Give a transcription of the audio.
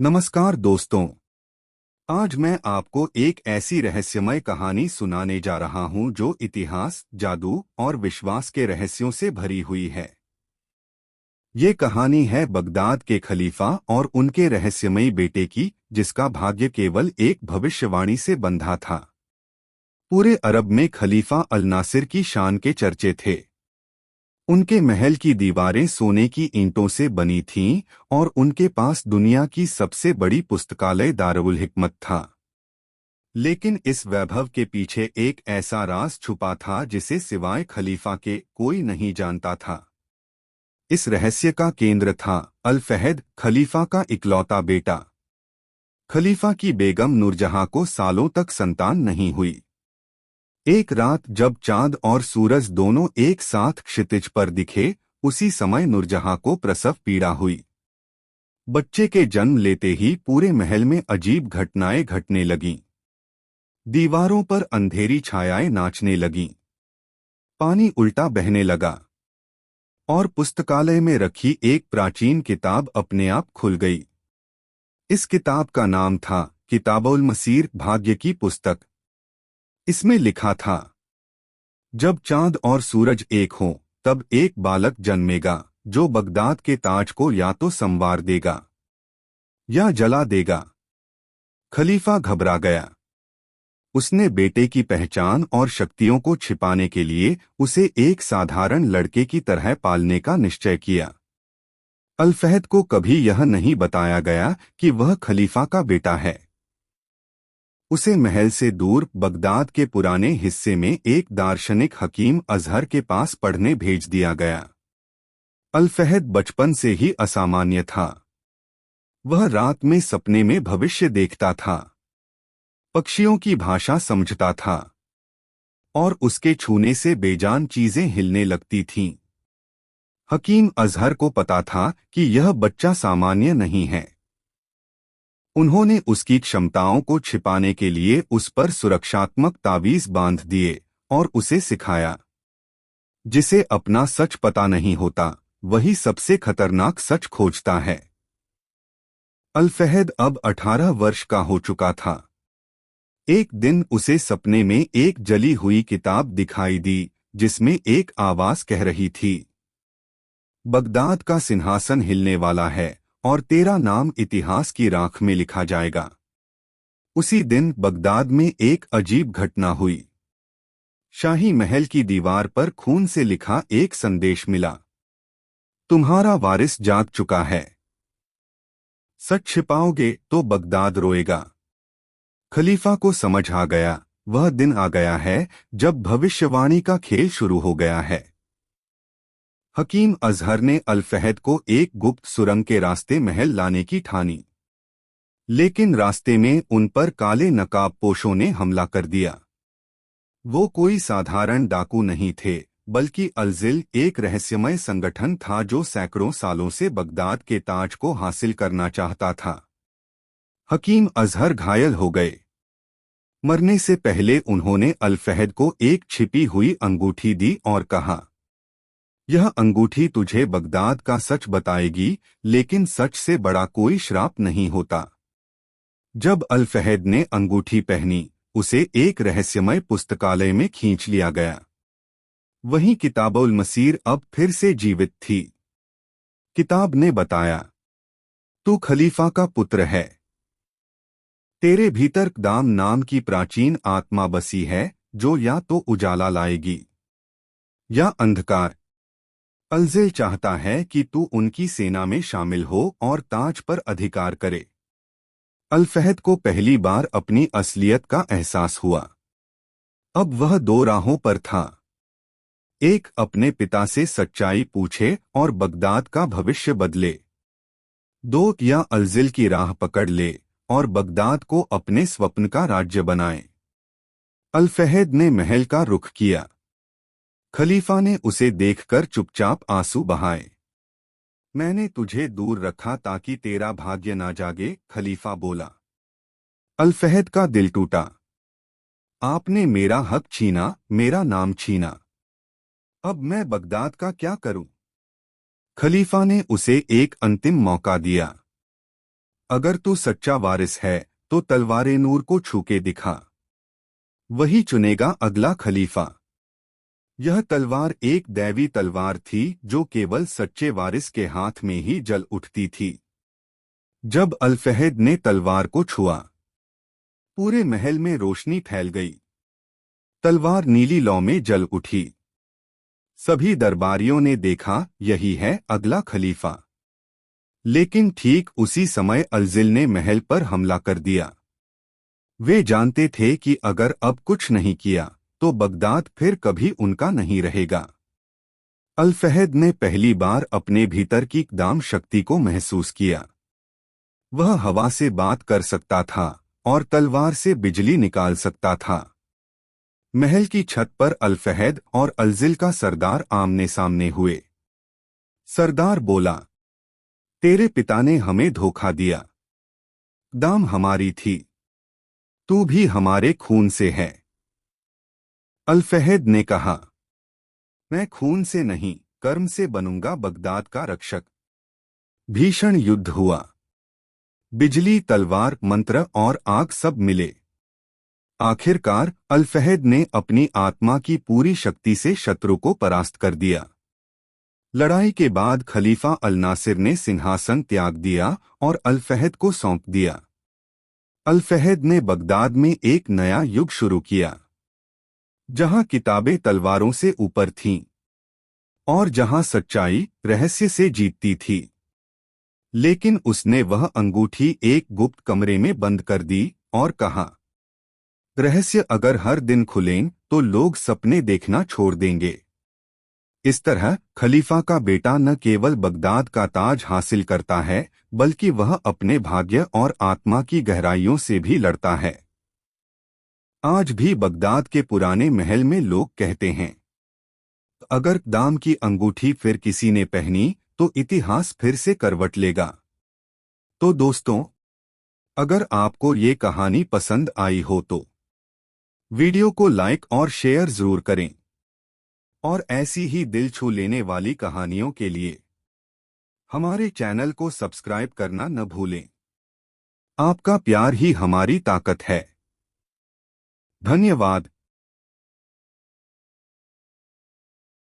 नमस्कार दोस्तों। आज मैं आपको एक ऐसी रहस्यमय कहानी सुनाने जा रहा हूं जो इतिहास, जादू और विश्वास के रहस्यों से भरी हुई है। ये कहानी है बगदाद के खलीफा और उनके रहस्यमयी बेटे की, जिसका भाग्य केवल एक भविष्यवाणी से बंधा था। पूरे अरब में खलीफा अल नासिर की शान के चर्चे थे। उनके महल की दीवारें सोने की ईंटों से बनी थीं और उनके पास दुनिया की सबसे बड़ी पुस्तकालय दारुल हिकमत था। लेकिन इस वैभव के पीछे एक ऐसा राज छुपा था जिसे सिवाय खलीफा के कोई नहीं जानता था। इस रहस्य का केंद्र था अल फहद, खलीफा का इकलौता बेटा। खलीफा की बेगम नूरजहां को सालों तक संतान नहीं हुई। एक रात जब चांद और सूरज दोनों एक साथ क्षितिज पर दिखे, उसी समय नूरजहां को प्रसव पीड़ा हुई। बच्चे के जन्म लेते ही पूरे महल में अजीब घटनाएं घटने लगीं। दीवारों पर अंधेरी छायाएं नाचने लगीं। पानी उल्टा बहने लगा और पुस्तकालय में रखी एक प्राचीन किताब अपने आप खुल गई। इस किताब का नाम था किताबुल मसीर, भाग्य की पुस्तक। इसमें लिखा था, जब चांद और सूरज एक हों, तब एक बालक जन्मेगा जो बगदाद के ताज को या तो संवार देगा या जला देगा। खलीफा घबरा गया। उसने बेटे की पहचान और शक्तियों को छिपाने के लिए उसे एक साधारण लड़के की तरह पालने का निश्चय किया। अल फहद को कभी यह नहीं बताया गया कि वह खलीफा का बेटा है। उसे महल से दूर बगदाद के पुराने हिस्से में एक दार्शनिक हकीम अजहर के पास पढ़ने भेज दिया गया। अल फहद बचपन से ही असामान्य था। वह रात में सपने में भविष्य देखता था, पक्षियों की भाषा समझता था और उसके छूने से बेजान चीजें हिलने लगती थीं। हकीम अजहर को पता था कि यह बच्चा सामान्य नहीं है। उन्होंने उसकी क्षमताओं को छिपाने के लिए उस पर सुरक्षात्मक तावीज बांध दिए और उसे सिखाया, जिसे अपना सच पता नहीं होता, वही सबसे खतरनाक सच खोजता है। अल फहद अब 18 वर्ष का हो चुका था। एक दिन उसे सपने में एक जली हुई किताब दिखाई दी, जिसमें एक आवाज कह रही थी, बगदाद का सिंहासन हिलने वाला है और तेरा नाम इतिहास की राख में लिखा जाएगा। उसी दिन बगदाद में एक अजीब घटना हुई। शाही महल की दीवार पर खून से लिखा एक संदेश मिला, तुम्हारा वारिस जाग चुका है। सच छिपाओगे तो बगदाद रोएगा। खलीफा को समझ आ गया, वह दिन आ गया है जब भविष्यवाणी का खेल शुरू हो गया है। हकीम अजहर ने अल फहद को एक गुप्त सुरंग के रास्ते महल लाने की ठानी। लेकिन रास्ते में उन पर काले नकाबपोशों ने हमला कर दिया। वो कोई साधारण डाकू नहीं थे, बल्कि अलजिल, एक रहस्यमय संगठन था जो सैकड़ों सालों से बगदाद के ताज को हासिल करना चाहता था। हकीम अजहर घायल हो गए। मरने से पहले उन्होंने अल फहद को एक छिपी हुई अंगूठी दी और कहा, यह अंगूठी तुझे बगदाद का सच बताएगी, लेकिन सच से बड़ा कोई श्राप नहीं होता। जब अल फहद ने अंगूठी पहनी, उसे एक रहस्यमय पुस्तकालय में खींच लिया गया। वहीं किताबुल मसीर अब फिर से जीवित थी। किताब ने बताया, तू खलीफा का पुत्र है। तेरे भीतर दाम नाम की प्राचीन आत्मा बसी है, जो या तो उजाला लाएगी या अंधकार। अलजिल चाहता है कि तू उनकी सेना में शामिल हो और ताज पर अधिकार करे। अल फहद को पहली बार अपनी असलियत का एहसास हुआ। अब वह दो राहों पर था। एक, अपने पिता से सच्चाई पूछे और बगदाद का भविष्य बदले। दो, या अलजिल की राह पकड़ ले और बगदाद को अपने स्वप्न का राज्य बनाए। अल फहद ने महल का रुख किया। खलीफा ने उसे देखकर चुपचाप आंसू बहाए। मैंने तुझे दूर रखा ताकि तेरा भाग्य ना जागे, खलीफा बोला। अल फहद का दिल टूटा। आपने मेरा हक छीना, मेरा नाम छीना। अब मैं बगदाद का क्या करूं? खलीफा ने उसे एक अंतिम मौका दिया। अगर तू सच्चा वारिस है तो तलवारे नूर को छू के दिखा, वही चुनेगा अगला खलीफा। यह तलवार एक दैवी तलवार थी जो केवल सच्चे वारिस के हाथ में ही जल उठती थी। जब अल-फहद ने तलवार को छुआ, पूरे महल में रोशनी फैल गई। तलवार नीली लौ में जल उठी। सभी दरबारियों ने देखा, यही है अगला खलीफा। लेकिन ठीक उसी समय अलजिल ने महल पर हमला कर दिया। वे जानते थे कि अगर अब कुछ नहीं किया तो बगदाद फिर कभी उनका नहीं रहेगा। अल-फहद ने पहली बार अपने भीतर की दाम शक्ति को महसूस किया। वह हवा से बात कर सकता था और तलवार से बिजली निकाल सकता था। महल की छत पर अल-फहद और अलजिल का सरदार आमने सामने हुए। सरदार बोला, तेरे पिता ने हमें धोखा दिया। दाम हमारी थी, तू भी हमारे खून से है। अल-फहद ने कहा, मैं खून से नहीं, कर्म से बनूंगा बगदाद का रक्षक। भीषण युद्ध हुआ। बिजली, तलवार, मंत्र और आग सब मिले। आखिरकार अल-फहद ने अपनी आत्मा की पूरी शक्ति से शत्रु को परास्त कर दिया। लड़ाई के बाद खलीफा अल-नासिर ने सिंहासन त्याग दिया और अल-फहद को सौंप दिया। अल-फहद ने बगदाद में एक नया युग शुरू किया, जहां किताबें तलवारों से ऊपर थीं और जहां सच्चाई रहस्य से जीतती थी। लेकिन उसने वह अंगूठी एक गुप्त कमरे में बंद कर दी और कहा, रहस्य अगर हर दिन खुलें तो लोग सपने देखना छोड़ देंगे। इस तरह खलीफा का बेटा न केवल बगदाद का ताज हासिल करता है, बल्कि वह अपने भाग्य और आत्मा की गहराइयों से भी लड़ता है। आज भी बगदाद के पुराने महल में लोग कहते हैं, अगर दाम की अंगूठी फिर किसी ने पहनी तो इतिहास फिर से करवट लेगा। तो दोस्तों, अगर आपको ये कहानी पसंद आई हो तो वीडियो को लाइक और शेयर जरूर करें। और ऐसी ही दिल छू लेने वाली कहानियों के लिए हमारे चैनल को सब्सक्राइब करना न भूलें। आपका प्यार ही हमारी ताकत है। धन्यवाद।